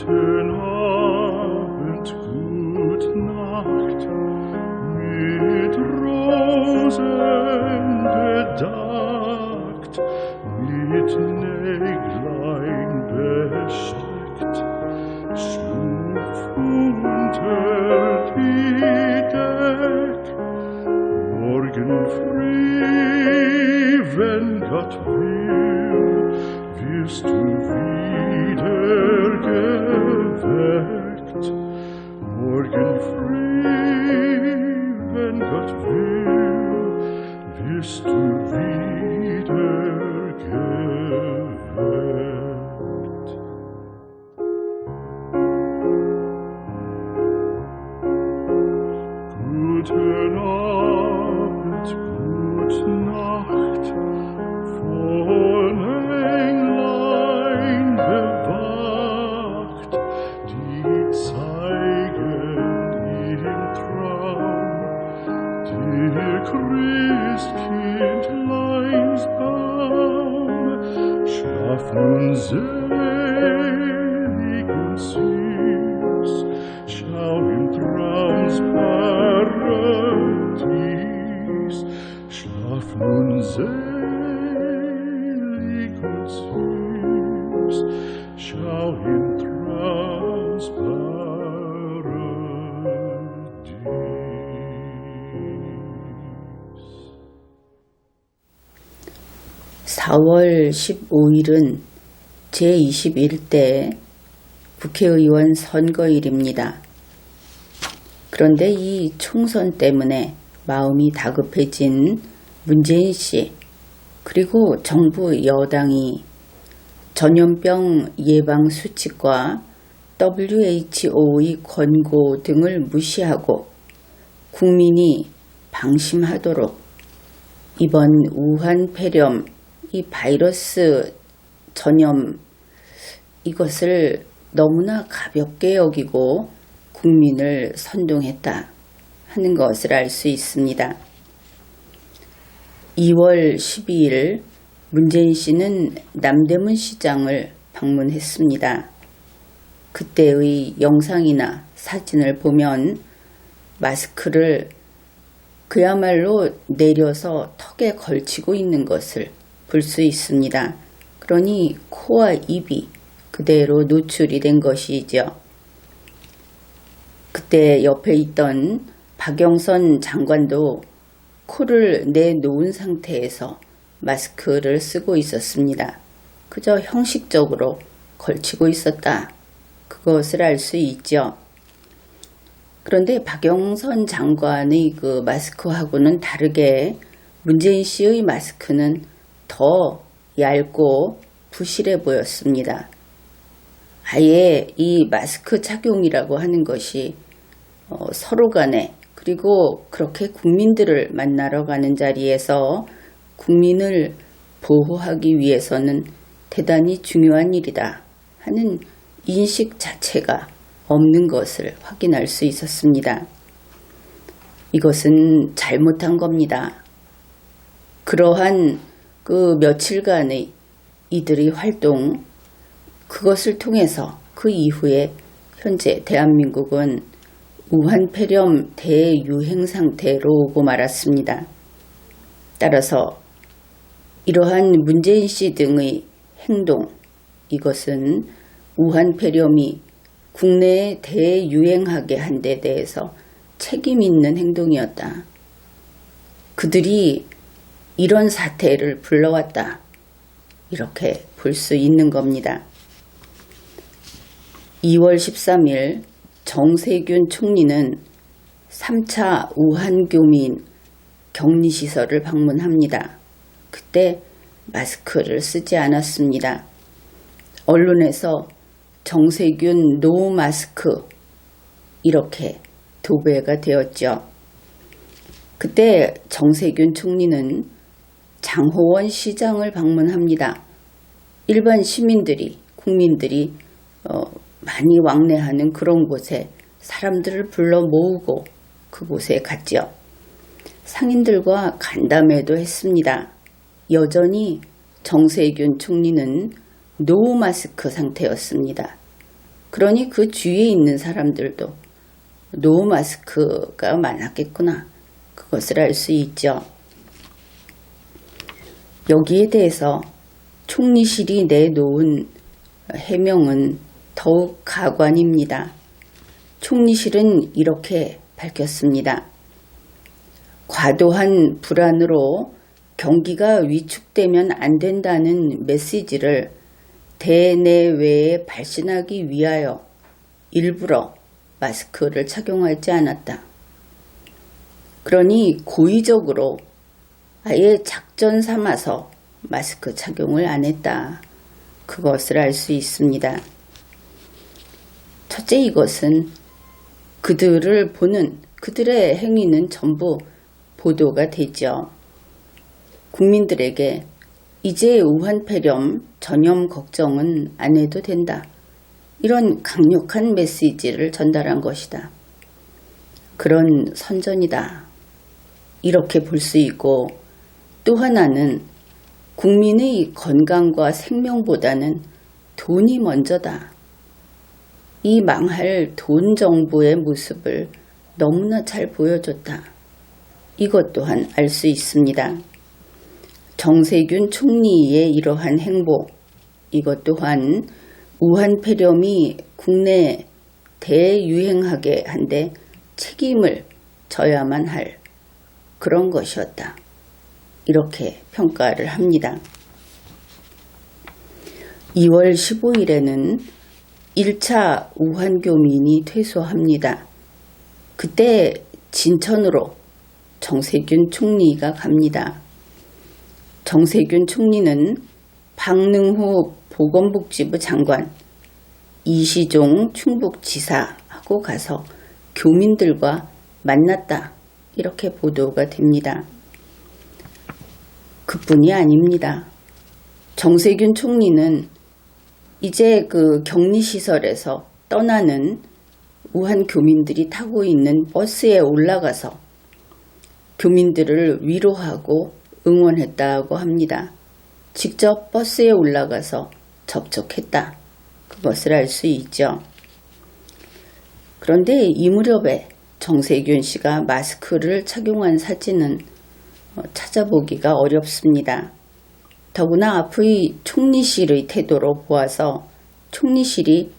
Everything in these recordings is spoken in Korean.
Guten Abend, gut Nacht, mit Rosen bedeckt, mit Näglein besteckt, Schlupf unter die Deck, morgen früh, wenn Gott will, wirst du wieder geweckt. Morgen früh, wenn Gott will, wirst du wieder geweckt. Guten Abend, gute Nacht, von Englein bewacht, die zeigen im Traum dir Christkindleins Baum. Schlaf nun selig und süß, schau im Traums Paradies. Schlaf nun selig und süß, schau im Traums Paradies. 4월 15일은 제21대 국회의원 선거일입니다. 그런데 이 총선 때문에 마음이 다급해진 문재인 씨, 그리고 정부 여당이 전염병 예방 수칙과 WHO의 권고 등을 무시하고 국민이 방심하도록 이번 우한 폐렴, 이 바이러스 전염, 이것을 너무나 가볍게 여기고 국민을 선동했다 하는 것을 알 수 있습니다. 2월 12일 문재인 씨는 남대문 시장을 방문했습니다. 그때의 영상이나 사진을 보면 마스크를 그야말로 내려서 턱에 걸치고 있는 것을 볼 수 있습니다. 그러니 코와 입이 그대로 노출이 된 것이죠. 그때 옆에 있던 박영선 장관도 코를 내놓은 상태에서 마스크를 쓰고 있었습니다. 그저 형식적으로 걸치고 있었다, 그것을 알 수 있죠. 그런데 박영선 장관의 그 마스크하고는 다르게 문재인 씨의 마스크는 더 얇고 부실해 보였습니다. 아예 이 마스크 착용이라고 하는 것이 서로 간에, 그리고 그렇게 국민들을 만나러 가는 자리에서 국민을 보호하기 위해서는 대단히 중요한 일이다 하는 인식 자체가 없는 것을 확인할 수 있었습니다. 이것은 잘못한 겁니다. 그러한 그 며칠간의 이들의 활동, 그것을 통해서 그 이후에 현재 대한민국은 우한 폐렴 대유행 상태로 오고 말았습니다. 따라서 이러한 문재인 씨 등의 행동, 이것은 우한 폐렴이 국내에 대유행하게 한 데 대해서 책임 있는 행동이었다. 그들이 이런 사태를 불러왔다, 이렇게 볼 수 있는 겁니다. 2월 13일 정세균 총리는 3차 우한교민 격리시설을 방문합니다. 그때 마스크를 쓰지 않았습니다. 언론에서 정세균 노 마스크, 이렇게 도배가 되었죠. 그때 정세균 총리는 장호원 시장을 방문합니다. 일반 시민들이, 국민들이 많이 왕래하는 그런 곳에 사람들을 불러 모으고 그곳에 갔죠. 상인들과 간담회도 했습니다. 여전히 정세균 총리는 노 마스크 상태였습니다. 그러니 그 주위에 있는 사람들도 노 마스크가 많았겠구나. 그것을 알 수 있죠. 여기에 대해서 총리실이 내놓은 해명은 더욱 가관입니다. 총리실은 이렇게 밝혔습니다. 과도한 불안으로 경기가 위축되면 안 된다는 메시지를 대내외에 발신하기 위하여 일부러 마스크를 착용하지 않았다. 그러니 고의적으로 아예 작전 삼아서 마스크 착용을 안 했다. 그것을 알 수 있습니다. 첫째, 이것은 그들을 보는 그들의 행위는 전부 보도가 되죠. 국민들에게 이제 우한 폐렴 전염 걱정은 안 해도 된다. 이런 강력한 메시지를 전달한 것이다. 그런 선전이다. 이렇게 볼 수 있고, 또 하나는 국민의 건강과 생명보다는 돈이 먼저다. 이 망할 돈 정부의 모습을 너무나 잘 보여줬다. 이것 또한 알 수 있습니다. 정세균 총리의 이러한 행보, 이것 또한 우한 폐렴이 국내에 대유행하게 한데 책임을 져야만 할 그런 것이었다. 이렇게 평가를 합니다. 2월 15일에는 1차 우한 교민이 퇴소합니다. 그때 진천으로 정세균 총리가 갑니다. 정세균 총리는 박능후 보건복지부 장관, 이시종 충북지사하고 가서 교민들과 만났다. 이렇게 보도가 됩니다. 그뿐이 아닙니다. 정세균 총리는 이제 그 격리시설에서 떠나는 우한 교민들이 타고 있는 버스에 올라가서 교민들을 위로하고 응원했다고 합니다. 직접 버스에 올라가서 접촉했다. 그것을 알 수 있죠. 그런데 이 무렵에 정세균 씨가 마스크를 착용한 사진은 찾아보기가 어렵습니다. 더구나 앞의 총리실의 태도로 보아서 총리실이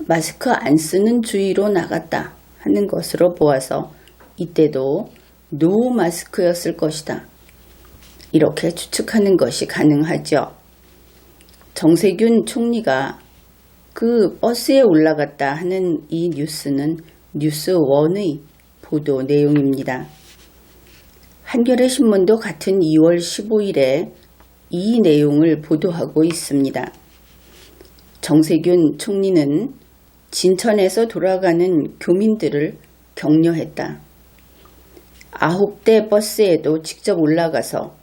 마스크 안 쓰는 주의로 나갔다 하는 것으로 보아서 이때도 노 마스크였을 것이다. 이렇게 추측하는 것이 가능하죠. 정세균 총리가 그 버스에 올라갔다 하는 이 뉴스는 뉴스원의 보도 내용입니다. 한겨레 신문도 같은 2월 15일에 이 내용을 보도하고 있습니다. 정세균 총리는 진천에서 돌아가는 교민들을 격려했다. 9대 버스에도 직접 올라가서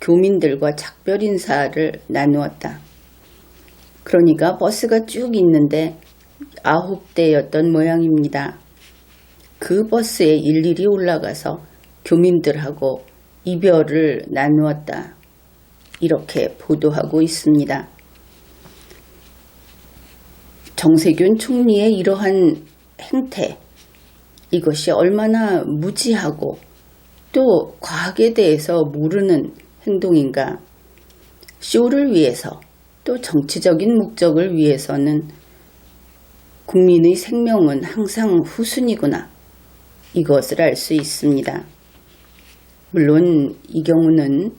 교민들과 작별 인사를 나누었다. 그러니까 버스가 쭉 있는데 9대였던 모양입니다. 그 버스에 일일이 올라가서 교민들하고 이별을 나누었다. 이렇게 보도하고 있습니다. 정세균 총리의 이러한 행태, 이것이 얼마나 무지하고 또 과학에 대해서 모르는 행동인가. 쇼를 위해서 또 정치적인 목적을 위해서는 국민의 생명은 항상 후순이구나. 이것을 알 수 있습니다. 물론 이 경우는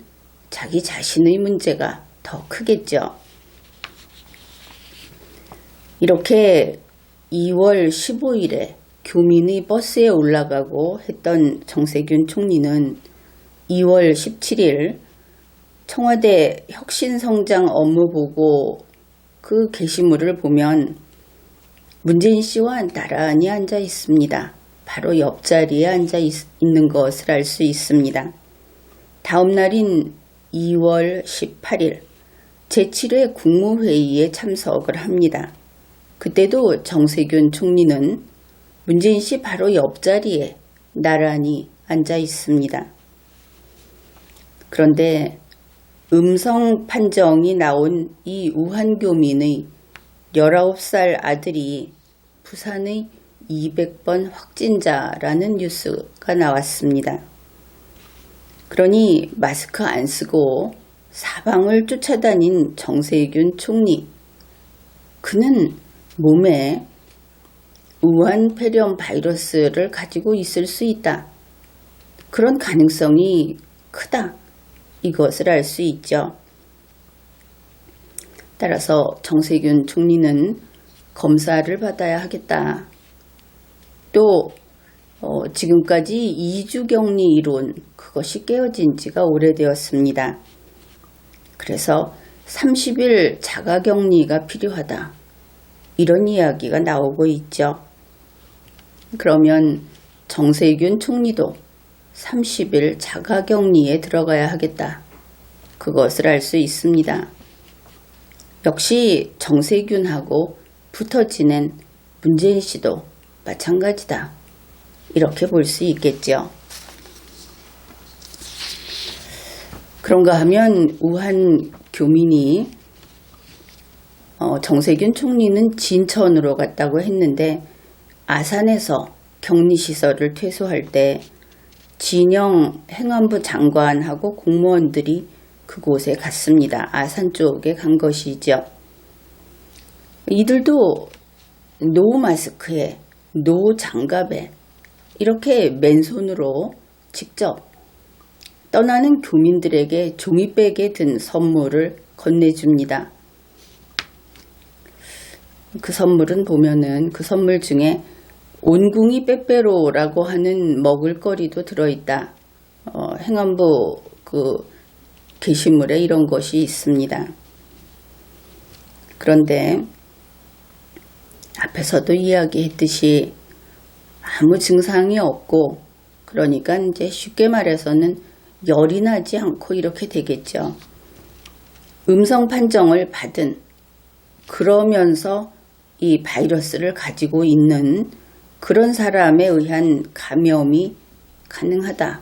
자기 자신의 문제가 더 크겠죠. 이렇게 2월 15일에 교민의 버스에 올라가고 했던 정세균 총리는 2월 17일 청와대 혁신성장 업무보고 그 게시물을 보면 문재인 씨와 나란히 앉아 있습니다. 바로 옆자리에 앉아 있는 것을 알 수 있습니다. 다음 날인 2월 18일 제7회 국무회의에 참석을 합니다. 그때도 정세균 총리는 문재인 씨 바로 옆자리에 나란히 앉아 있습니다. 그런데 음성 판정이 나온 이 우한 교민의 19살 아들이 부산의 200번 확진자라는 뉴스가 나왔습니다. 그러니 마스크 안 쓰고 사방을 쫓아다닌 정세균 총리, 그는 몸에 우한 폐렴 바이러스를 가지고 있을 수 있다. 그런 가능성이 크다. 이것을 알 수 있죠. 따라서 정세균 총리는 검사를 받아야 하겠다. 또 지금까지 2주 격리 이론, 그것이 깨어진 지가 오래되었습니다. 그래서 30일 자가격리가 필요하다. 이런 이야기가 나오고 있죠. 그러면 정세균 총리도 30일 자가격리에 들어가야 하겠다. 그것을 알 수 있습니다. 역시 정세균하고 붙어 지낸 문재인 씨도 마찬가지다. 이렇게 볼 수 있겠죠. 그런가 하면 우한 교민이 정세균 총리는 진천으로 갔다고 했는데 아산에서 격리시설을 퇴소할 때 진영 행안부 장관하고 공무원들이 그곳에 갔습니다. 아산 쪽에 간 것이죠. 이들도 노 마스크에 노 장갑에 이렇게 맨손으로 직접 떠나는 교민들에게 종이백에 든 선물을 건네줍니다. 그 선물은 보면은 그 선물 중에 온궁이 빼빼로라고 하는 먹을거리도 들어있다. 행안부 그 게시물에 이런 것이 있습니다. 그런데 앞에서도 이야기했듯이 아무 증상이 없고, 그러니까 이제 쉽게 말해서는 열이 나지 않고 이렇게 되겠죠. 음성 판정을 받은, 그러면서 이 바이러스를 가지고 있는 그런 사람에 의한 감염이 가능하다.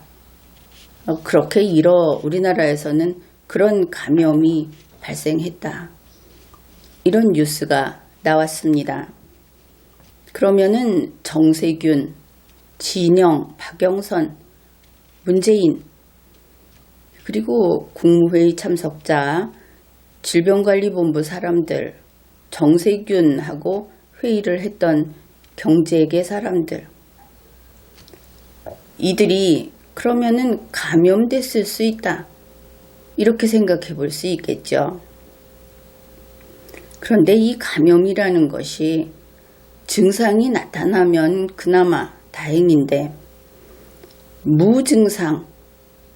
그렇게 우리나라에서는 그런 감염이 발생했다. 이런 뉴스가 나왔습니다. 그러면은 정세균, 진영, 박영선, 문재인, 그리고 국무회의 참석자, 질병관리본부 사람들, 정세균하고 회의를 했던 경제계 사람들, 이들이 그러면은 감염됐을 수 있다. 이렇게 생각해 볼 수 있겠죠. 그런데 이 감염이라는 것이 증상이 나타나면 그나마 다행인데, 무증상,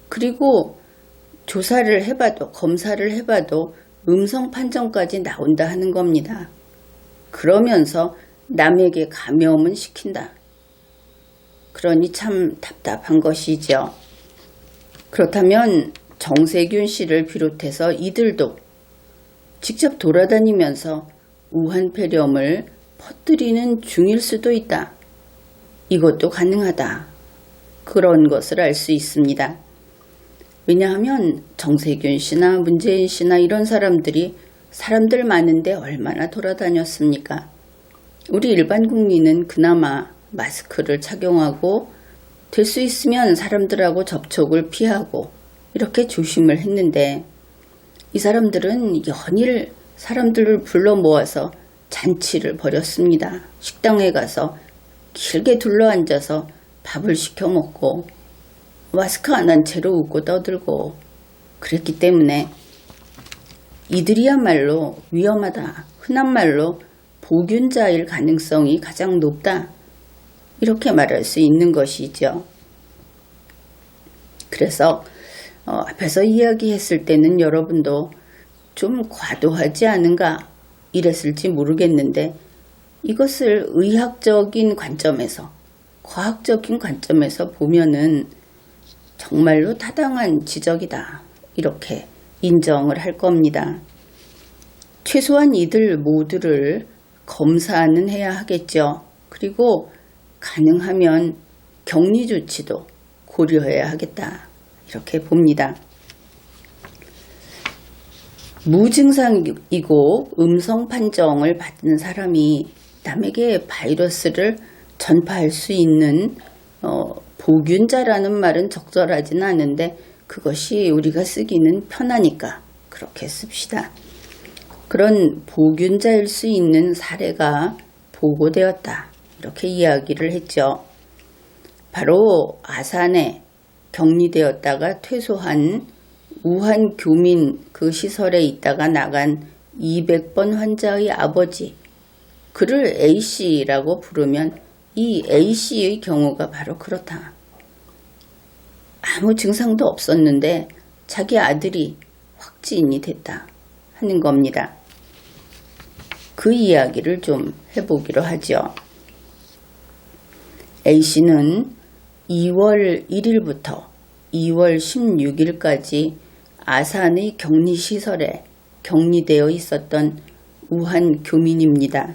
그리고 조사를 해봐도, 검사를 해봐도 음성 판정까지 나온다 하는 겁니다. 그러면서 남에게 감염은 시킨다. 그러니 참 답답한 것이죠. 그렇다면 정세균 씨를 비롯해서 이들도 직접 돌아다니면서 우한 폐렴을 퍼뜨리는 중일 수도 있다. 이것도 가능하다. 그런 것을 알 수 있습니다. 왜냐하면 정세균 씨나 문재인 씨나 이런 사람들이 사람들 많은데 얼마나 돌아다녔습니까? 우리 일반 국민은 그나마 마스크를 착용하고 될 수 있으면 사람들하고 접촉을 피하고 이렇게 조심을 했는데, 이 사람들은 연일 사람들을 불러 모아서 잔치를 벌였습니다. 식당에 가서 길게 둘러앉아서 밥을 시켜 먹고 마스크 안 한 채로 웃고 떠들고 그랬기 때문에 이들이야말로 위험하다. 흔한 말로 보균자일 가능성이 가장 높다. 이렇게 말할 수 있는 것이죠. 그래서 앞에서 이야기했을 때는 여러분도 좀 과도하지 않은가 이랬을지 모르겠는데, 이것을 의학적인 관점에서, 과학적인 관점에서 보면은 정말로 타당한 지적이다. 이렇게 인정을 할 겁니다. 최소한 이들 모두를 검사는 해야 하겠죠. 그리고 가능하면 격리 조치도 고려해야 하겠다. 이렇게 봅니다. 무증상이고 음성 판정을 받은 사람이 남에게 바이러스를 전파할 수 있는 보균자라는 말은 적절하지는 않은데 그것이 우리가 쓰기는 편하니까 그렇게 씁시다. 그런 보균자일 수 있는 사례가 보고되었다. 이렇게 이야기를 했죠. 바로 아산에 격리되었다가 퇴소한 우한 교민 그 시설에 있다가 나간 200번 환자의 아버지, 그를 A씨라고 부르면 이 A씨의 경우가 바로 그렇다. 아무 증상도 없었는데 자기 아들이 확진이 됐다 하는 겁니다. 그 이야기를 좀 해보기로 하죠. A씨는 2월 1일부터 2월 16일까지 아산의 격리시설에 격리되어 있었던 우한 교민입니다.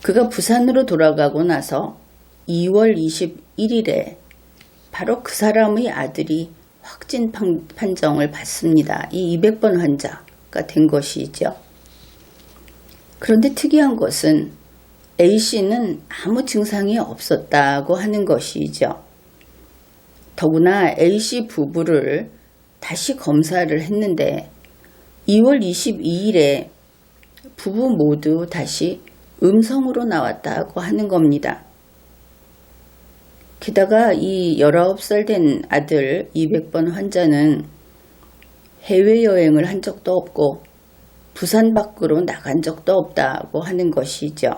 그가 부산으로 돌아가고 나서 2월 21일에 바로 그 사람의 아들이 확진 판정을 받습니다. 이 200번 환자가 된 것이죠. 그런데 특이한 것은 A씨는 아무 증상이 없었다고 하는 것이죠. 더구나 A씨 부부를 다시 검사를 했는데 2월 22일에 부부 모두 다시 음성으로 나왔다고 하는 겁니다. 게다가 이 19살 된 아들 200번 환자는 해외여행을 한 적도 없고 부산 밖으로 나간 적도 없다고 하는 것이죠.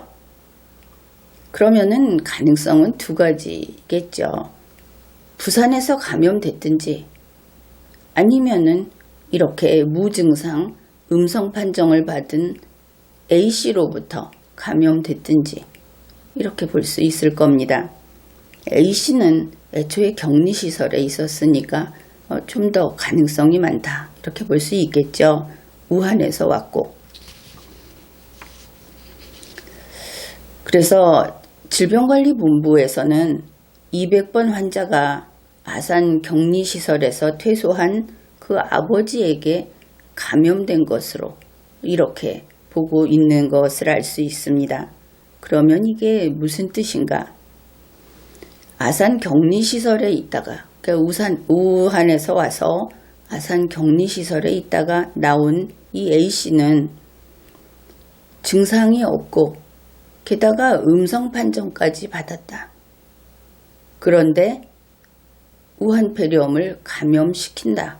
그러면은 가능성은 두 가지겠죠. 부산에서 감염됐든지 아니면은 이렇게 무증상 음성 판정을 받은 A씨로부터 감염됐든지 이렇게 볼 수 있을 겁니다. A씨는 애초에 격리시설에 있었으니까 좀 더 가능성이 많다 이렇게 볼 수 있겠죠. 우한에서 왔고. 그래서 질병관리본부에서는 200번 환자가 아산 격리시설에서 퇴소한 그 아버지에게 감염된 것으로 이렇게 보고 있는 것을 알 수 있습니다. 그러면 이게 무슨 뜻인가? 아산 격리시설에 있다가 그러니까 우한에서 와서 아산 격리시설에 있다가 나온 이 A씨는 증상이 없고 게다가 음성 판정까지 받았다. 그런데 우한폐렴을 감염시킨다.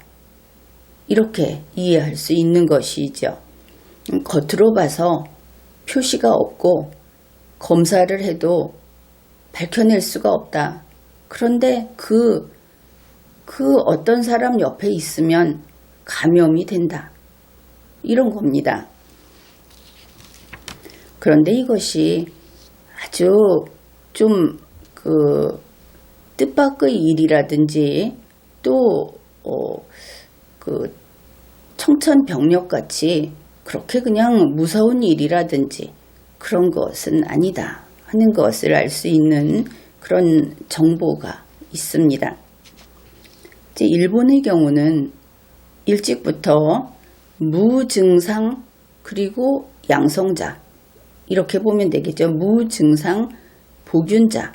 이렇게 이해할 수 있는 것이죠. 겉으로 봐서 표시가 없고 검사를 해도 밝혀낼 수가 없다. 그런데 그 어떤 사람 옆에 있으면 감염이 된다. 이런 겁니다. 그런데 이것이 아주 좀 뜻밖의 일이라든지 또 청천벽력같이 그렇게 그냥 무서운 일이라든지 그런 것은 아니다 하는 것을 알 수 있는 그런 정보가 있습니다. 이제 일본의 경우는 일찍부터 무증상 그리고 양성자 이렇게 보면 되겠죠. 무증상 보균자.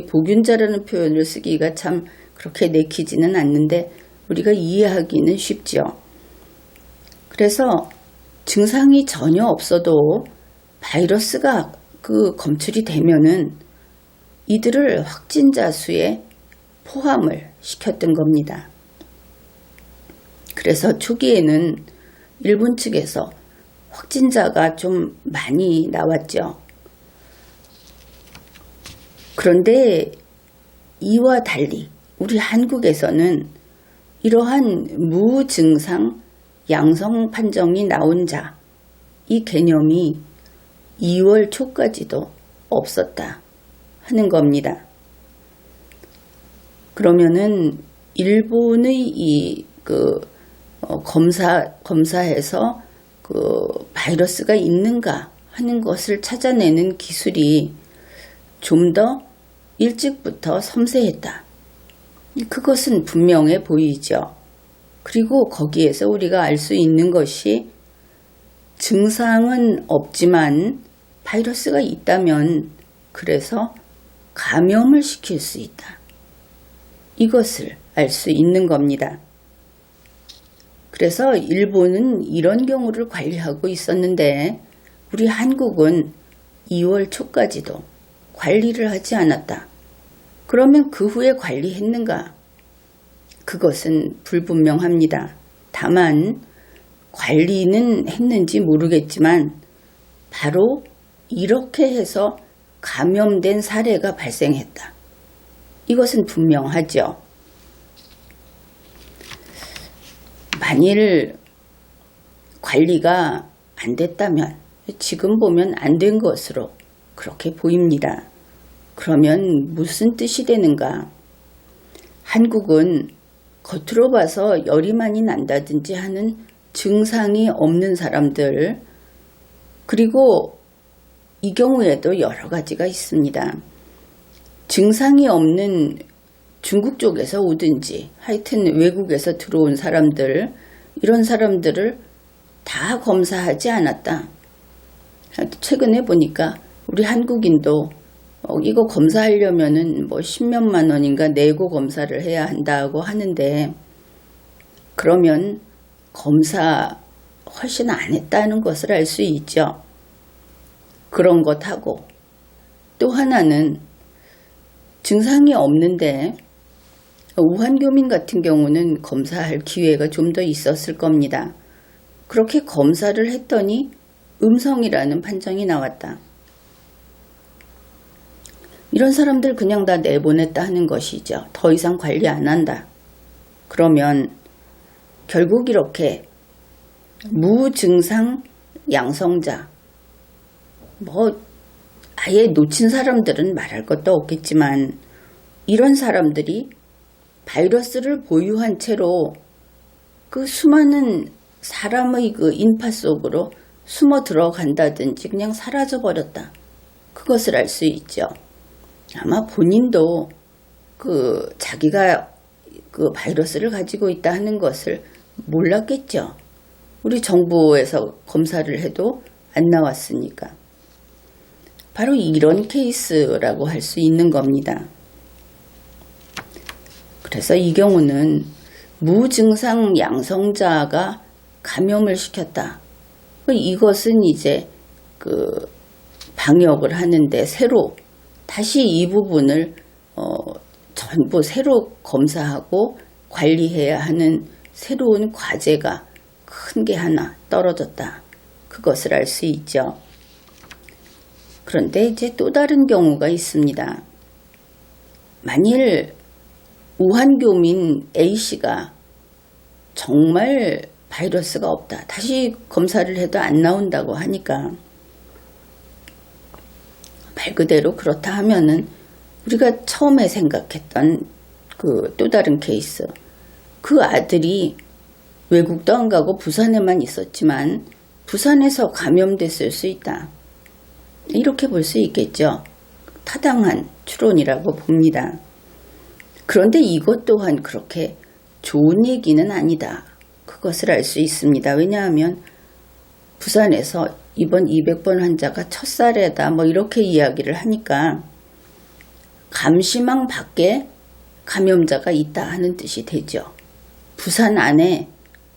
보균자라는 표현을 쓰기가 참 그렇게 내키지는 않는데 우리가 이해하기는 쉽죠. 그래서 증상이 전혀 없어도 바이러스가 검출이 되면은 이들을 확진자 수에 포함을 시켰던 겁니다. 그래서 초기에는 일본 측에서 확진자가 좀 많이 나왔죠. 그런데 이와 달리 우리 한국에서는 이러한 무증상 양성 판정이 나온 자, 이 개념이 2월 초까지도 없었다 하는 겁니다. 그러면은 일본의 검사해서 바이러스가 있는가 하는 것을 찾아내는 기술이 좀 더 일찍부터 섬세했다. 그것은 분명해 보이죠. 그리고 거기에서 우리가 알 수 있는 것이 증상은 없지만 바이러스가 있다면 그래서 감염을 시킬 수 있다. 이것을 알 수 있는 겁니다. 그래서 일본은 이런 경우를 관리하고 있었는데 우리 한국은 2월 초까지도 관리를 하지 않았다. 그러면 그 후에 관리했는가? 그것은 불분명합니다. 다만 관리는 했는지 모르겠지만 바로 이렇게 해서 감염된 사례가 발생했다. 이것은 분명하죠. 만일 관리가 안 됐다면 지금 보면 안 된 것으로 그렇게 보입니다. 그러면 무슨 뜻이 되는가? 한국은 겉으로 봐서 열이 많이 난다든지 하는 증상이 없는 사람들, 그리고 이 경우에도 여러 가지가 있습니다. 증상이 없는 중국 쪽에서 오든지 하여튼 외국에서 들어온 사람들, 이런 사람들을 다 검사하지 않았다. 최근에 보니까 우리 한국인도 이거 검사하려면은 뭐 10몇만 원인가 내고 검사를 해야 한다고 하는데, 그러면 검사 훨씬 안 했다는 것을 알 수 있죠. 그런 것하고 또 하나는 증상이 없는데 우한교민 같은 경우는 검사할 기회가 좀 더 있었을 겁니다. 그렇게 검사를 했더니 음성이라는 판정이 나왔다. 이런 사람들 그냥 다 내보냈다 하는 것이죠. 더 이상 관리 안 한다. 그러면 결국 이렇게 무증상 양성자, 아예 놓친 사람들은 말할 것도 없겠지만 이런 사람들이 바이러스를 보유한 채로 그 수많은 사람의 그 인파 속으로 숨어 들어간다든지 그냥 사라져 버렸다. 그것을 알 수 있죠. 아마 본인도 자기가 그 바이러스를 가지고 있다 하는 것을 몰랐겠죠. 우리 정부에서 검사를 해도 안 나왔으니까. 바로 이런 케이스라고 할 수 있는 겁니다. 그래서 이 경우는 무증상 양성자가 감염을 시켰다. 이것은 이제 방역을 하는데 새로 다시 이 부분을 전부 새로 검사하고 관리해야 하는 새로운 과제가 큰 게 하나 떨어졌다. 그것을 알 수 있죠. 그런데 이제 또 다른 경우가 있습니다. 만일 우한교민 A씨가 정말 바이러스가 없다. 다시 검사를 해도 안 나온다고 하니까 말 그대로 그렇다 하면은 우리가 처음에 생각했던 또 다른 케이스, 그 아들이 외국도 안 가고 부산에만 있었지만 부산에서 감염됐을 수 있다. 이렇게 볼 수 있겠죠. 타당한 추론이라고 봅니다. 그런데 이것 또한 그렇게 좋은 얘기는 아니다. 그것을 알 수 있습니다. 왜냐하면 부산에서 이번 200번 환자가 첫 사례다 이렇게 이야기를 하니까 감시망 밖에 감염자가 있다 하는 뜻이 되죠. 부산 안에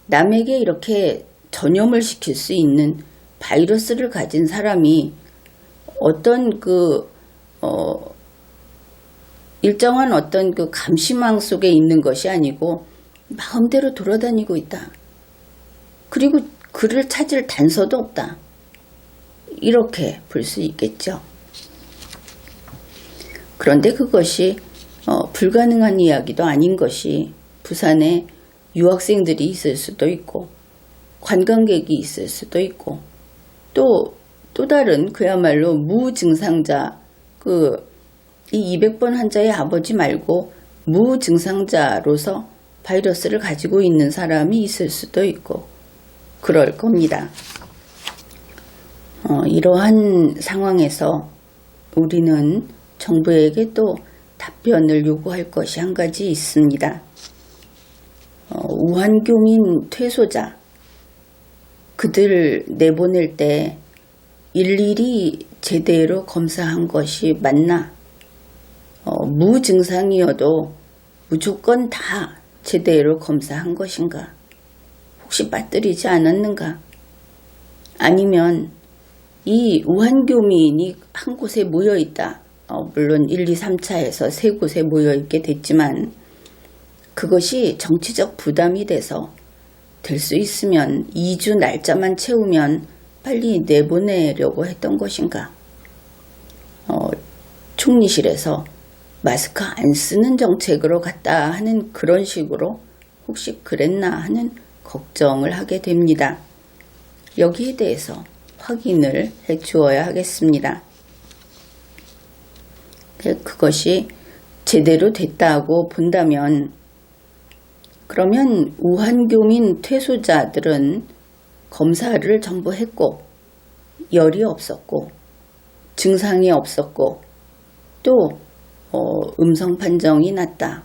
남에게 이렇게 전염을 시킬 수 있는 바이러스를 가진 사람이 어떤 일정한 어떤 감시망 속에 있는 것이 아니고 마음대로 돌아다니고 있다. 그리고 그를 찾을 단서도 없다. 이렇게 볼 수 있겠죠. 그런데 그것이 불가능한 이야기도 아닌 것이 부산에 유학생들이 있을 수도 있고 관광객이 있을 수도 있고 또 다른 그야말로 무증상자, 이 200번 환자의 아버지 말고 무증상자로서 바이러스를 가지고 있는 사람이 있을 수도 있고 그럴 겁니다. 이러한 상황에서 우리는 정부에게 또 답변을 요구할 것이 한 가지 있습니다. 우한교민 퇴소자, 그들 내보낼 때 일일이 제대로 검사한 것이 맞나? 무증상이어도 무조건 다 제대로 검사한 것인가? 혹시 빠뜨리지 않았는가? 아니면 이 우한교민이 한 곳에 모여있다. 물론 1, 2, 3차에서 세 곳에 모여있게 됐지만 그것이 정치적 부담이 돼서 될 수 있으면 2주 날짜만 채우면 빨리 내보내려고 했던 것인가? 총리실에서 마스크 안 쓰는 정책으로 갔다 하는 그런 식으로 혹시 그랬나 하는 걱정을 하게 됩니다. 여기에 대해서 확인을 해 주어야 하겠습니다. 그것이 제대로 됐다고 본다면 그러면 우한교민 퇴소자들은 검사를 전부 했고 열이 없었고 증상이 없었고 또 음성 판정이 났다.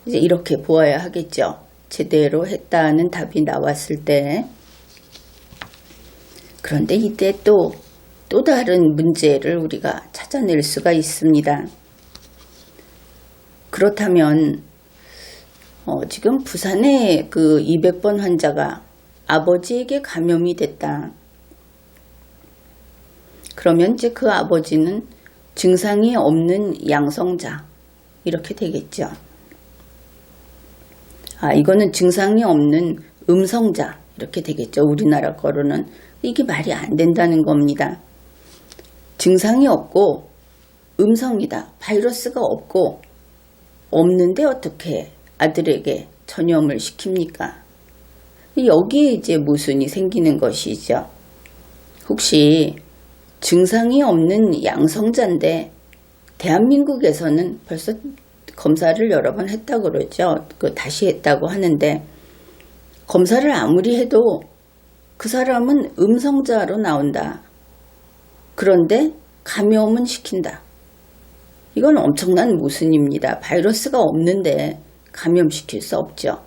이제 이렇게 보아야 하겠죠. 제대로 했다는 답이 나왔을 때. 그런데 이때 또 다른 문제를 우리가 찾아낼 수가 있습니다. 그렇다면 지금 부산의 그 200번 환자가 아버지에게 감염이 됐다. 그러면 이제 그 아버지는 증상이 없는 양성자 이렇게 되겠죠. 이거는 증상이 없는 음성자 이렇게 되겠죠. 우리나라 거로는 이게 말이 안 된다는 겁니다. 증상이 없고 음성이다. 바이러스가 없고 없는데 어떻게 아들에게 전염을 시킵니까? 여기에 이제 모순이 생기는 것이죠. 혹시 증상이 없는 양성자인데 대한민국에서는 벌써 검사를 여러 번 했다고 그러죠. 다시 했다고 하는데 검사를 아무리 해도 그 사람은 음성자로 나온다. 그런데 감염은 시킨다. 이건 엄청난 모순입니다. 바이러스가 없는데 감염시킬 수 없죠.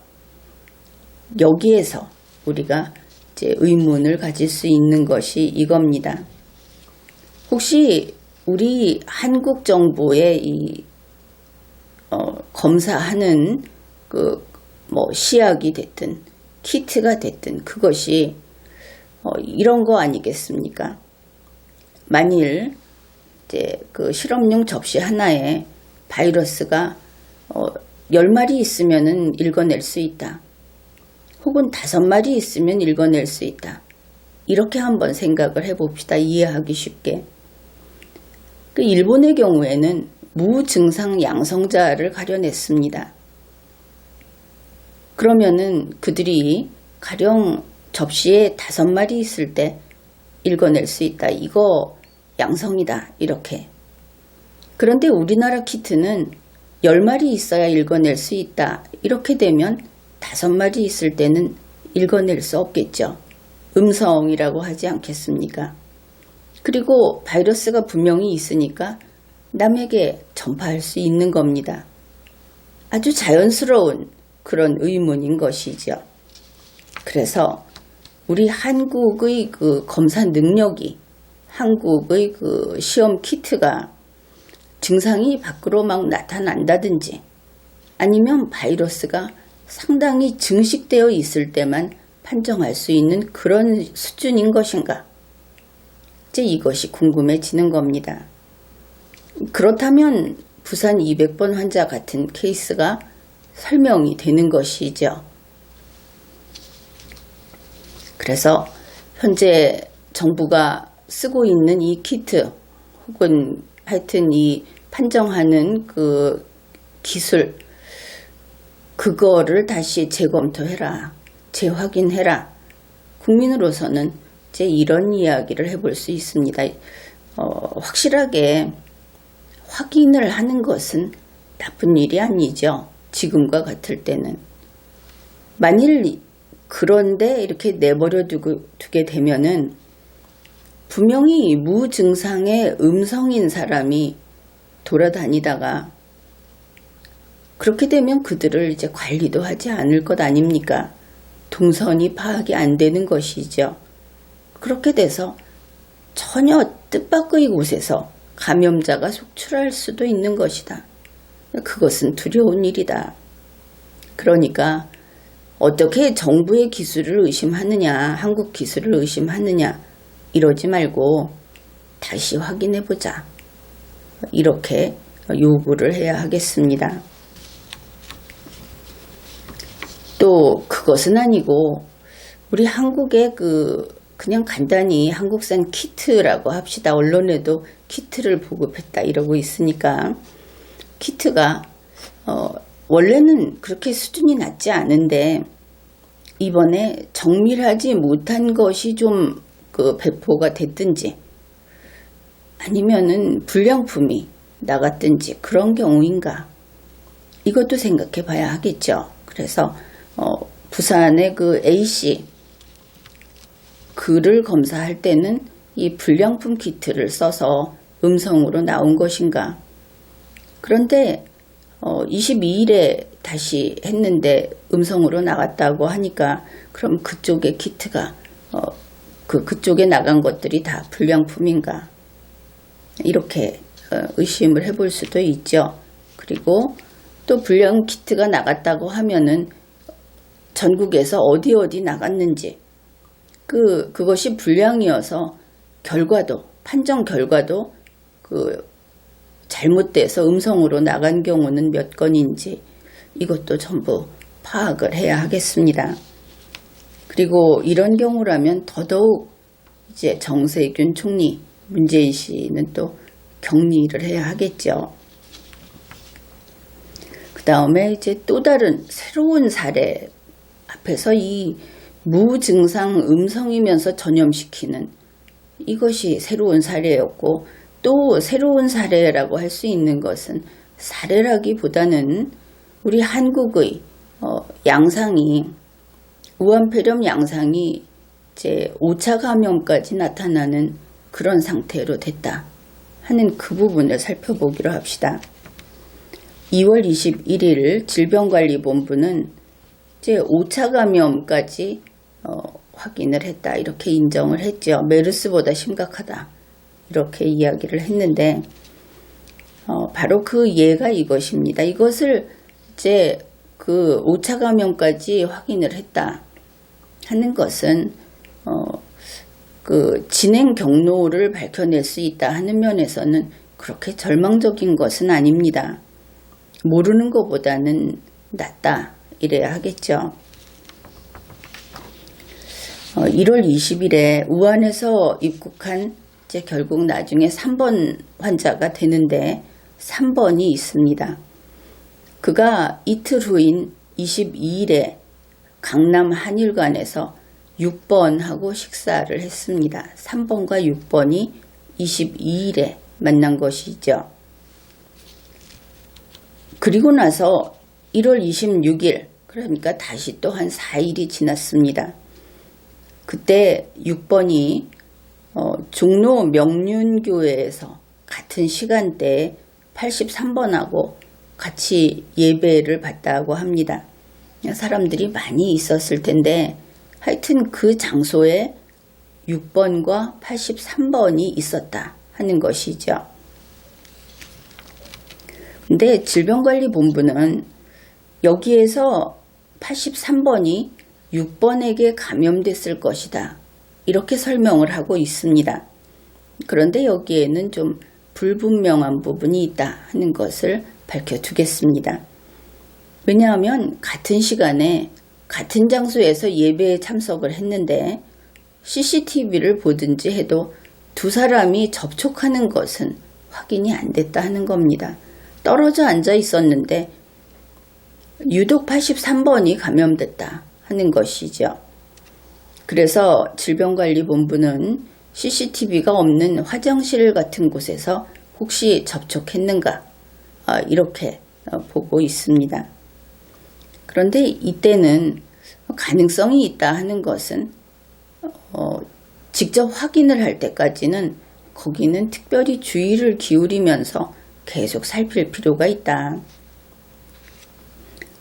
여기에서 우리가 이제 의문을 가질 수 있는 것이 이겁니다. 혹시 우리 한국 정부의 이 검사하는 시약이 됐든 키트가 됐든 그것이 이런 거 아니겠습니까? 만일 이제 그 실험용 접시 하나에 바이러스가 10마리 있으면은 읽어낼 수 있다. 혹은 5마리 있으면 읽어낼 수 있다. 이렇게 한번 생각을 해봅시다. 이해하기 쉽게. 일본의 경우에는 무증상 양성자를 가려냈습니다. 그러면은 그들이 가령 접시에 5마리 있을 때 읽어낼 수 있다. 이거 양성이다. 이렇게. 그런데 우리나라 키트는 10마리 있어야 읽어낼 수 있다. 이렇게 되면 5마리 있을 때는 읽어낼 수 없겠죠. 음성이라고 하지 않겠습니까? 그리고 바이러스가 분명히 있으니까 남에게 전파할 수 있는 겁니다. 아주 자연스러운 그런 의문인 것이죠. 그래서 우리 한국의 그 검사 능력이 한국의 그 시험 키트가 증상이 밖으로 막 나타난다든지 아니면 바이러스가 상당히 증식되어 있을 때만 판정할 수 있는 그런 수준인 것인가? 이제 이것이 궁금해지는 겁니다. 그렇다면 부산 200번 환자 같은 케이스가 설명이 되는 것이죠. 그래서 현재 정부가 쓰고 있는 이 키트 혹은 하여튼 이 판정하는 그 기술 그거를 다시 재검토해라. 재확인해라. 국민으로서는 이제 이런 이야기를 해볼 수 있습니다. 확실하게 확인을 하는 것은 나쁜 일이 아니죠. 지금과 같을 때는. 만일 그런데 이렇게 내버려 두게 되면은 분명히 무증상의 음성인 사람이 돌아다니다가 그렇게 되면 그들을 이제 관리도 하지 않을 것 아닙니까? 동선이 파악이 안 되는 것이죠. 그렇게 돼서 전혀 뜻밖의 곳에서 감염자가 속출할 수도 있는 것이다. 그것은 두려운 일이다. 그러니까 어떻게 정부의 기술을 의심하느냐, 한국 기술을 의심하느냐 이러지 말고 다시 확인해보자. 이렇게 요구를 해야 하겠습니다. 또 그것은 아니고 우리 한국의 그냥 간단히 한국산 키트라고 합시다. 언론에도 키트를 보급했다 이러고 있으니까 키트가 원래는 그렇게 수준이 낮지 않은데 이번에 정밀하지 못한 것이 좀 배포가 됐든지 아니면은 불량품이 나갔든지 그런 경우인가 이것도 생각해 봐야 하겠죠. 그래서 부산의 A씨 글을 검사할 때는 이 불량품 키트를 써서 음성으로 나온 것인가. 그런데 22일에 다시 했는데 음성으로 나갔다고 하니까 그럼 그쪽의 키트가 그쪽에 나간 것들이 다 불량품인가. 이렇게 의심을 해볼 수도 있죠. 그리고 또 불량 키트가 나갔다고 하면은 전국에서 어디 나갔는지 그것이 불량이어서 결과도 판정 결과도 잘못돼서 음성으로 나간 경우는 몇 건인지 이것도 전부 파악을 해야 하겠습니다. 그리고 이런 경우라면 더더욱 이제 정세균 총리, 문재인 씨는 또 격리를 해야 하겠죠. 그 다음에 이제 또 다른 새로운 사례 앞에서 이 무증상 음성이면서 전염시키는 이것이 새로운 사례였고 또 새로운 사례라고 할 수 있는 것은 사례라기보다는 우리 한국의 양상이 우한폐렴 양상이 이제 5차 감염까지 나타나는 그런 상태로 됐다 하는 그 부분을 살펴보기로 합시다. 2월 21일 질병관리본부는 이제 5차 감염까지 확인을 했다 이렇게 인정을 했죠. 메르스보다 심각하다 이렇게 이야기를 했는데 바로 그 예가 이것입니다. 이것을 이제 5차 감염까지 확인을 했다 하는 것은 진행 경로를 밝혀낼 수 있다 하는 면에서는 그렇게 절망적인 것은 아닙니다. 모르는 것보다는 낫다 이래야 하겠죠. 1월 20일에 우한에서 입국한 이제 결국 나중에 3번 환자가 되는데 3번이 있습니다. 그가 이틀 후인 22일에 강남 한일관에서 6번하고 식사를 했습니다. 3번과 6번이 22일에 만난 것이죠. 그리고 나서 1월 26일 그러니까 다시 또 한 4일이 지났습니다. 그때 6번이 종로 명륜교회에서 같은 시간대에 83번하고 같이 예배를 받다고 합니다. 사람들이 많이 있었을 텐데 하여튼 그 장소에 6번과 83번이 있었다 하는 것이죠. 근데 질병관리본부는 여기에서 83번이 6번에게 감염됐을 것이다 이렇게 설명을 하고 있습니다. 그런데 여기에는 좀 불분명한 부분이 있다 하는 것을 밝혀두겠습니다. 왜냐하면 같은 시간에 같은 장소에서 예배에 참석을 했는데 CCTV를 보든지 해도 두 사람이 접촉하는 것은 확인이 안 됐다 하는 겁니다. 떨어져 앉아 있었는데 유독 83번이 감염됐다 하는 것이죠. 그래서 질병관리본부는 CCTV가 없는 화장실 같은 곳에서 혹시 접촉했는가 이렇게 보고 있습니다. 그런데 이때는 가능성이 있다 하는 것은 직접 확인을 할 때까지는 거기는 특별히 주의를 기울이면서 계속 살필 필요가 있다.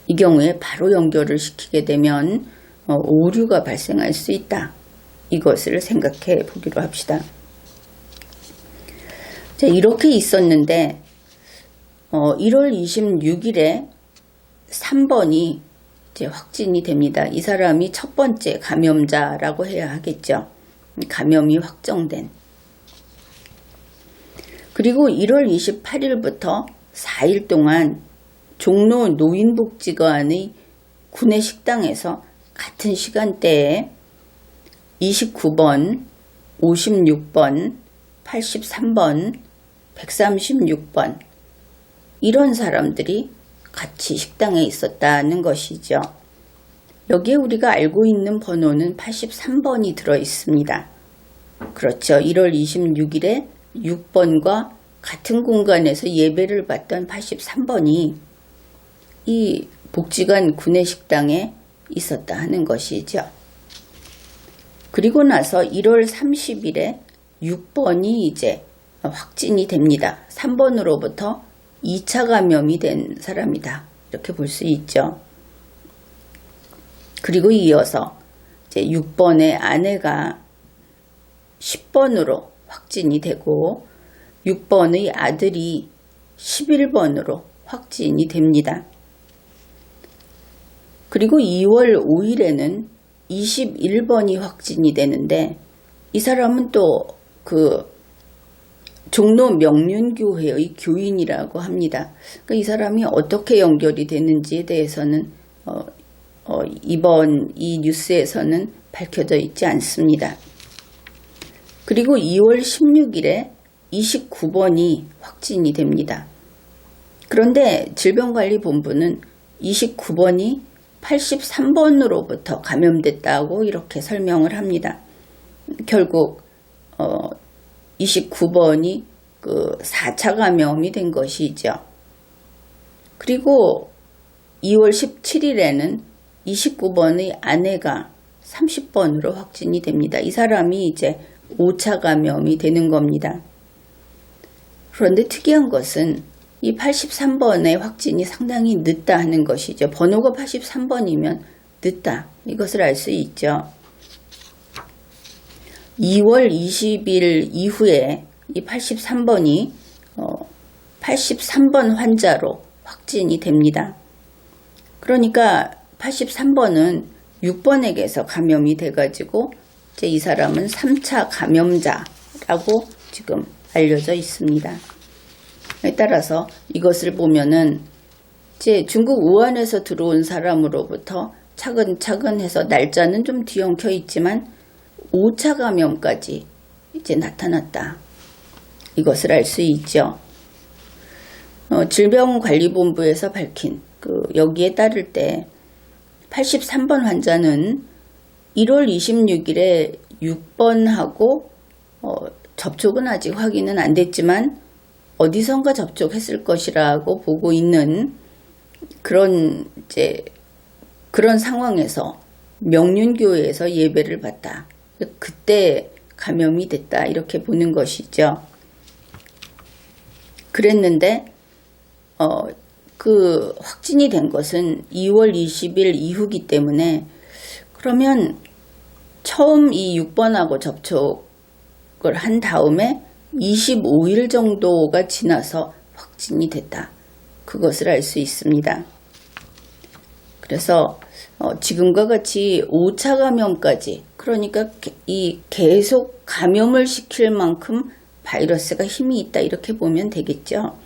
이 경우에 바로 연결을 시키게 되면 오류가 발생할 수 있다. 이것을 생각해 보기로 합시다. 자, 이렇게 있었는데 1월 26일에 3번이 이제 확진이 됩니다. 이 사람이 첫 번째 감염자라고 해야 하겠죠. 감염이 확정된. 그리고 1월 28일부터 4일 동안 종로 노인복지관의 구내 식당에서 같은 시간대에 29번, 56번, 83번, 136번 이런 사람들이 같이 식당에 있었다는 것이죠. 여기에 우리가 알고 있는 번호는 83번이 들어 있습니다. 그렇죠. 1월 26일에 6번과 같은 공간에서 예배를 받던 83번이 이 복지관 구내식당에 있었다 하는 것이죠. 그리고 나서 1월 30일에 6번이 이제 확진이 됩니다. 3번으로부터 2차 감염이 된 사람이다. 이렇게 볼 수 있죠. 그리고 이어서 이제 6번의 아내가 10번으로 확진이 되고 6번의 아들이 11번으로 확진이 됩니다. 그리고 2월 5일에는 21번이 확진이 되는데 이 사람은 또 그 종로 명륜교회의 교인이라고 합니다. 그러니까 이 사람이 어떻게 연결이 되는지에 대해서는 이번 이 뉴스에서는 밝혀져 있지 않습니다. 그리고 2월 16일에 29번이 확진이 됩니다. 그런데 질병관리본부는 29번이 83번으로부터 감염됐다고 이렇게 설명을 합니다. 결국 29번이 그 4차 감염이 된 것이죠. 그리고 2월 17일에는 29번의 아내가 30번으로 확진이 됩니다. 이 사람이 이제 5차 감염이 되는 겁니다. 그런데 특이한 것은 이 83번의 확진이 상당히 늦다 하는 것이죠. 번호가 83번이면 늦다. 이것을 알 수 있죠. 2월 20일 이후에 이 83번이 83번 환자로 확진이 됩니다. 그러니까 83번은 6번에게서 감염이 돼가지고 이제 이 사람은 3차 감염자라고 지금 알려져 있습니다. 따라서 이것을 보면은 이제 중국 우한에서 들어온 사람으로부터 차근차근 해서 날짜는 좀 뒤엉켜 있지만 5차 감염까지 이제 나타났다. 이것을 알 수 있죠. 질병관리본부에서 밝힌 여기에 따를 때 83번 환자는 1월 26일에 6번하고 접촉은 아직 확인은 안 됐지만 어디선가 접촉했을 것이라고 보고 있는 그런 상황에서 명륜교회에서 예배를 받다. 그때 감염이 됐다. 이렇게 보는 것이죠. 그랬는데 그 확진이 된 것은 2월 20일 이후기 때문에 그러면 처음 이 6번하고 접촉을 한 다음에 25일 정도가 지나서 확진이 됐다. 그것을 알 수 있습니다. 그래서 지금과 같이 5차 감염까지 그러니까 이 계속 감염을 시킬 만큼 바이러스가 힘이 있다 이렇게 보면 되겠죠.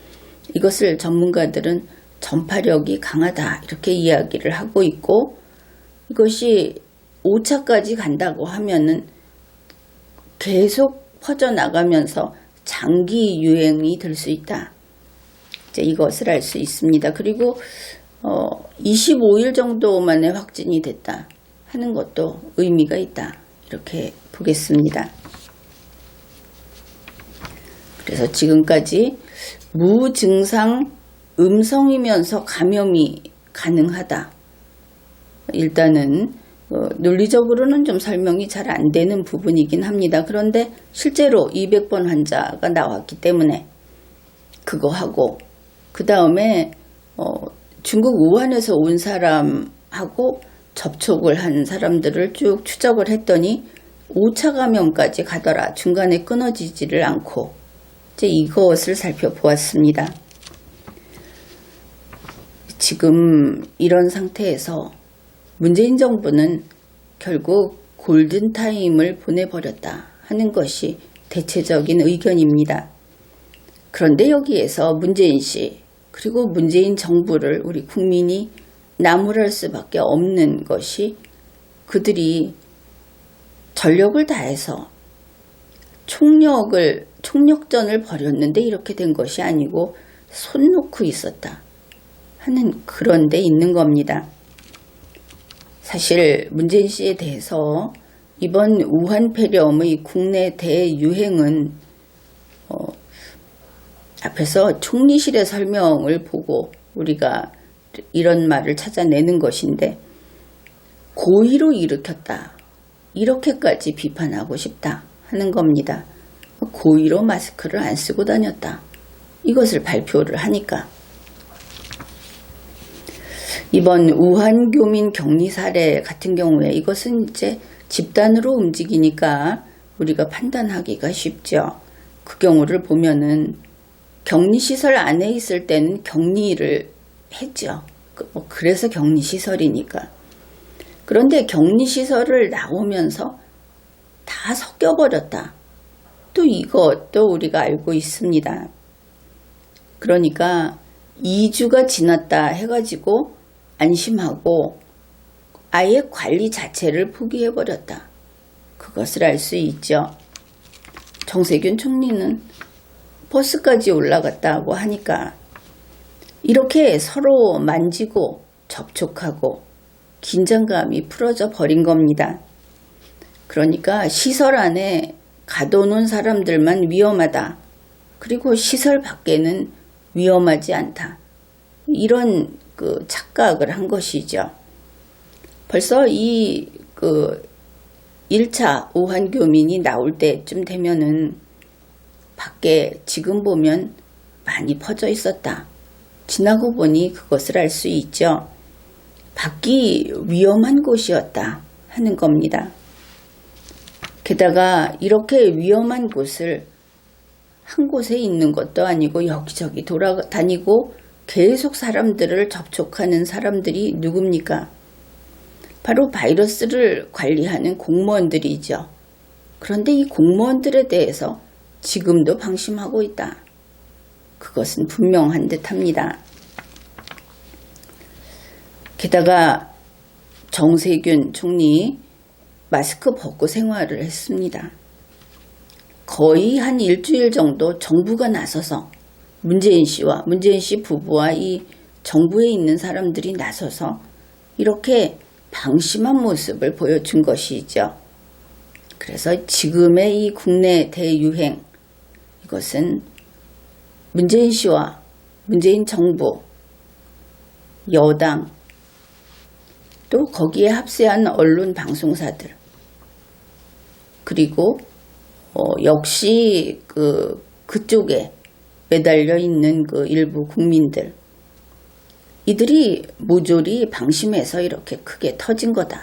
이것을 전문가들은 전파력이 강하다 이렇게 이야기를 하고 있고 이것이 5차까지 간다고 하면은 계속 퍼져나가면서 장기 유행이 될 수 있다. 이제 이것을 알 수 있습니다. 그리고 25일 정도 만에 확진이 됐다 하는 것도 의미가 있다. 이렇게 보겠습니다. 그래서 지금까지 무증상 음성이면서 감염이 가능하다. 일단은 논리적으로는 좀 설명이 잘 안 되는 부분이긴 합니다. 그런데 실제로 200번 환자가 나왔기 때문에 그거 하고 그 다음에 중국 우한에서 온 사람하고 접촉을 한 사람들을 쭉 추적을 했더니 5차 감염까지 가더라. 중간에 끊어지지를 않고 이제 이것을 살펴보았습니다. 지금 이런 상태에서 문재인 정부는 결국 골든타임을 보내버렸다 하는 것이 대체적인 의견입니다. 그런데 여기에서 문재인 씨 그리고 문재인 정부를 우리 국민이 나무랄 수밖에 없는 것이 그들이 전력을 다해서 총력전을 벌였는데 이렇게 된 것이 아니고 손 놓고 있었다 하는 그런 데 있는 겁니다. 사실 문재인 씨에 대해서 이번 우한 폐렴의 국내 대유행은 앞에서 총리실의 설명을 보고 우리가 이런 말을 찾아내는 것인데 고의로 일으켰다. 이렇게까지 비판하고 싶다 하는 겁니다. 고의로 마스크를 안 쓰고 다녔다. 이것을 발표를 하니까. 이번 우한 교민 격리 사례 같은 경우에 이것은 이제 집단으로 움직이니까 우리가 판단하기가 쉽죠. 그 경우를 보면은 격리시설 안에 있을 때는 격리를 했죠. 그래서 격리시설이니까. 그런데 격리시설을 나오면서 다 섞여버렸다. 또 이것도 우리가 알고 있습니다. 그러니까 2주가 지났다 해가지고 안심하고 아예 관리 자체를 포기해버렸다. 그것을 알 수 있죠. 정세균 총리는 버스까지 올라갔다고 하니까 이렇게 서로 만지고 접촉하고 긴장감이 풀어져 버린 겁니다. 그러니까 시설 안에 가둬놓은 사람들만 위험하다. 그리고 시설 밖에는 위험하지 않다. 이런 착각을 한 것이죠. 벌써 1차 우한 교민이 나올 때쯤 되면은 밖에 지금 보면 많이 퍼져 있었다. 지나고 보니 그것을 알 수 있죠. 밖이 위험한 곳이었다 하는 겁니다. 게다가 이렇게 위험한 곳을 한 곳에 있는 것도 아니고 여기저기 돌아다니고 계속 사람들을 접촉하는 사람들이 누굽니까? 바로 바이러스를 관리하는 공무원들이죠. 그런데 이 공무원들에 대해서 지금도 방심하고 있다. 그것은 분명한 듯합니다. 게다가 정세균 총리 마스크 벗고 생활을 했습니다. 거의 한 일주일 정도 정부가 나서서 문재인 씨와 문재인 씨 부부와 이 정부에 있는 사람들이 나서서 이렇게 방심한 모습을 보여준 것이죠. 그래서 지금의 이 국내 대유행 이것은 문재인 씨와 문재인 정부, 여당, 또 거기에 합세한 언론 방송사들 그리고 역시 그쪽에 매달려 있는 일부 국민들 이들이 모조리 방심해서 이렇게 크게 터진 거다.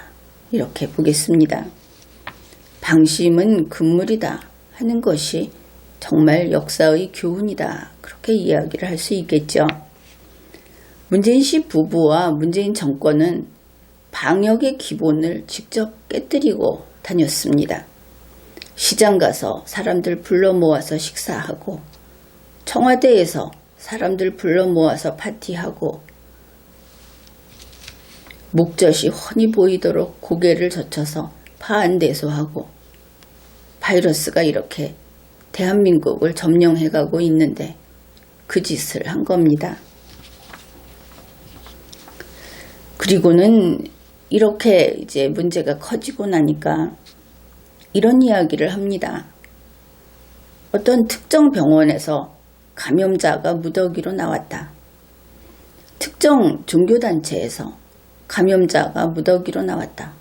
이렇게 보겠습니다. 방심은 금물이다 하는 것이 정말 역사의 교훈이다. 그렇게 이야기를 할 수 있겠죠. 문재인 씨 부부와 문재인 정권은 방역의 기본을 직접 깨뜨리고 다녔습니다. 시장 가서 사람들 불러 모아서 식사하고 청와대에서 사람들 불러 모아서 파티하고 목젖이 훤히 보이도록 고개를 젖혀서 파안대소하고 바이러스가 이렇게 대한민국을 점령해가고 있는데 그 짓을 한 겁니다. 그리고는 이렇게 이제 문제가 커지고 나니까 이런 이야기를 합니다. 어떤 특정 병원에서 감염자가 무더기로 나왔다. 특정 종교단체에서 감염자가 무더기로 나왔다.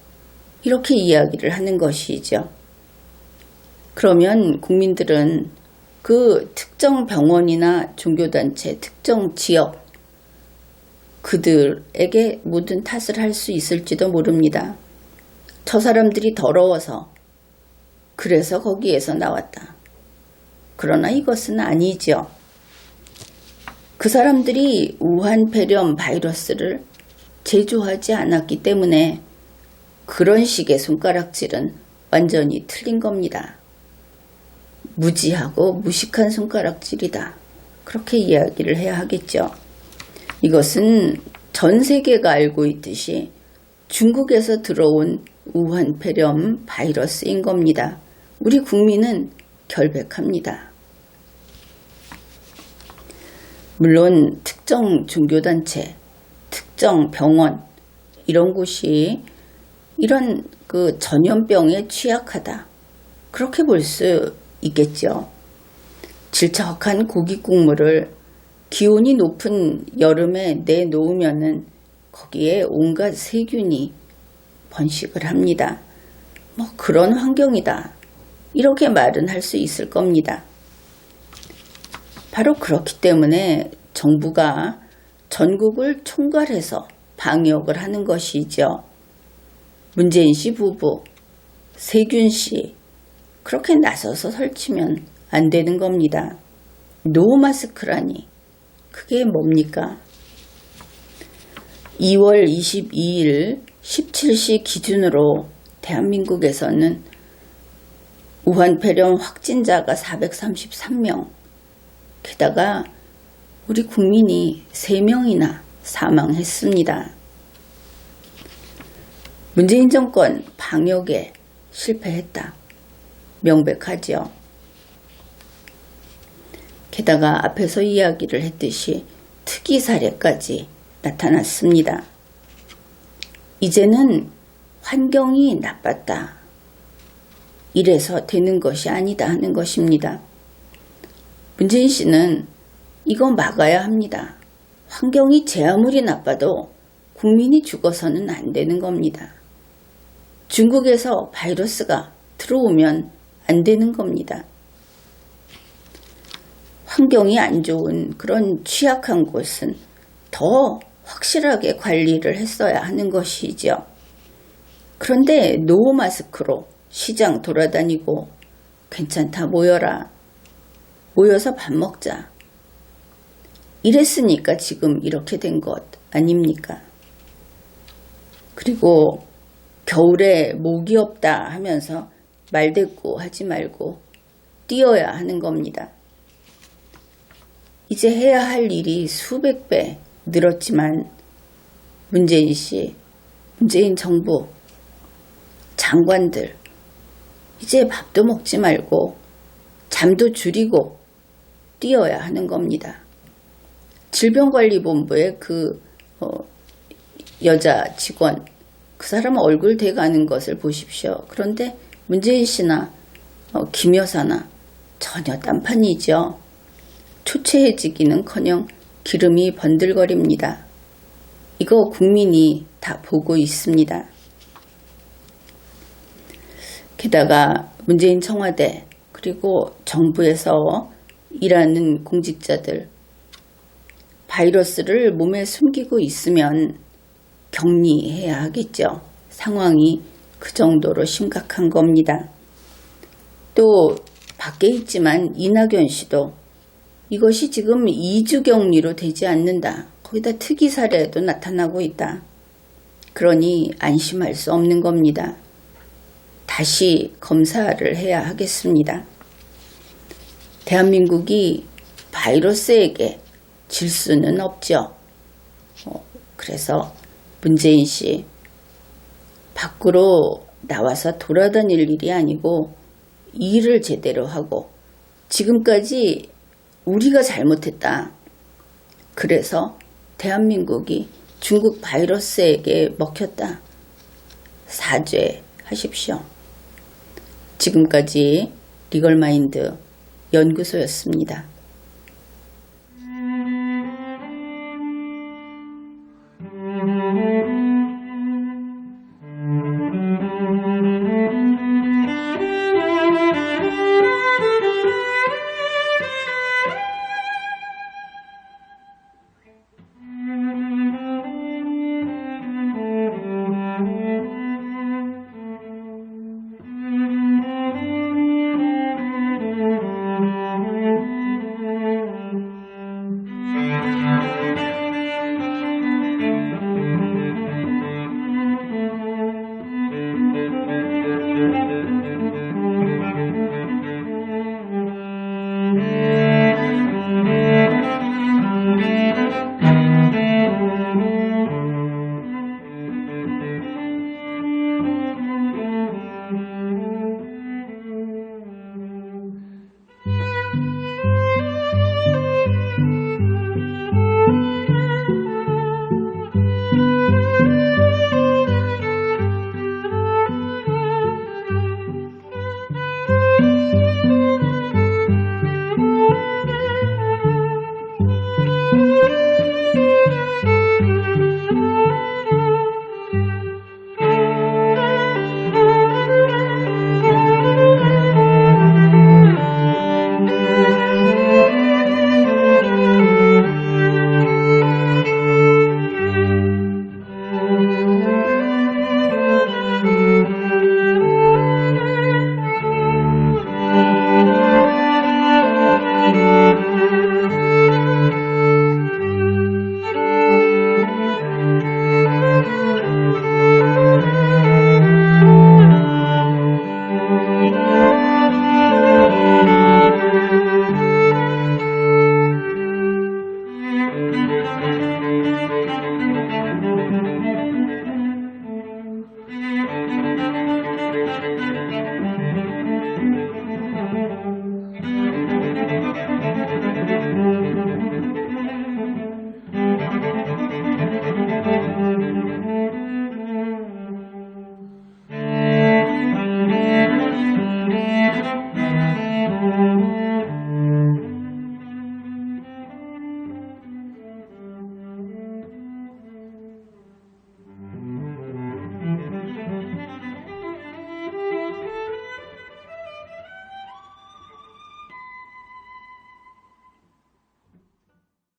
이렇게 이야기를 하는 것이죠. 그러면 국민들은 그 특정 병원이나 종교단체, 특정 지역 그들에게 모든 탓을 할 수 있을지도 모릅니다. 저 사람들이 더러워서 그래서 거기에서 나왔다. 그러나 이것은 아니죠. 그 사람들이 우한 폐렴 바이러스를 제조하지 않았기 때문에 그런 식의 손가락질은 완전히 틀린 겁니다. 무지하고 무식한 손가락질이다. 그렇게 이야기를 해야 하겠죠. 이것은 전 세계가 알고 있듯이 중국에서 들어온 우한 폐렴 바이러스인 겁니다. 우리 국민은 결백합니다. 물론 특정 종교단체, 특정 병원 이런 곳이 이런 그 전염병에 취약하다. 그렇게 볼 수 있겠죠. 질척한 고기 국물을 기온이 높은 여름에 내놓으면은 거기에 온갖 세균이 번식을 합니다. 뭐 그런 환경이다. 이렇게 말은 할 수 있을 겁니다. 바로 그렇기 때문에 정부가 전국을 총괄해서 방역을 하는 것이죠. 문재인 씨 부부, 세균 씨 그렇게 나서서 설치면 안 되는 겁니다. 노 마스크라니 그게 뭡니까? 2월 22일 17시 기준으로 대한민국에서는 우한 폐렴 확진자가 433명, 게다가 우리 국민이 3명이나 사망했습니다. 문재인 정권 방역에 실패했다. 명백하죠. 게다가 앞에서 이야기를 했듯이 특이 사례까지 나타났습니다. 이제는 환경이 나빴다. 이래서 되는 것이 아니다 하는 것입니다. 문재인 씨는 이거 막아야 합니다. 환경이 제 아무리 나빠도 국민이 죽어서는 안 되는 겁니다. 중국에서 바이러스가 들어오면 안 되는 겁니다. 환경이 안 좋은 그런 취약한 곳은 더 확실하게 관리를 했어야 하는 것이죠. 그런데 노 마스크로 시장 돌아다니고 괜찮다 모여라. 모여서 밥 먹자. 이랬으니까 지금 이렇게 된 것 아닙니까? 그리고 겨울에 목이 없다 하면서 말대꾸 하지 말고 뛰어야 하는 겁니다. 이제 해야 할 일이 수백 배 늘었지만 문재인 씨, 문재인 정부, 장관들 이제 밥도 먹지 말고 잠도 줄이고 뛰어야 하는 겁니다. 질병관리본부의 그 여자 직원 그 사람 얼굴 대가는 것을 보십시오. 그런데 문재인 씨나 김 여사나 전혀 딴판이죠. 초췌해지기는커녕 기름이 번들거립니다. 이거 국민이 다 보고 있습니다. 게다가 문재인 청와대 그리고 정부에서 일하는 공직자들 바이러스를 몸에 숨기고 있으면 격리해야 하겠죠. 상황이 그 정도로 심각한 겁니다. 또 밖에 있지만 이낙연 씨도 이것이 지금 2주 격리로 되지 않는다. 거기다 특이 사례도 나타나고 있다. 그러니 안심할 수 없는 겁니다. 다시 검사를 해야 하겠습니다. 대한민국이 바이러스에게 질 수는 없죠. 그래서 문재인 씨 밖으로 나와서 돌아다닐 일이 아니고 일을 제대로 하고 지금까지 우리가 잘못했다. 그래서 대한민국이 중국 바이러스에게 먹혔다. 사죄하십시오. 지금까지 리걸마인드 연구소였습니다.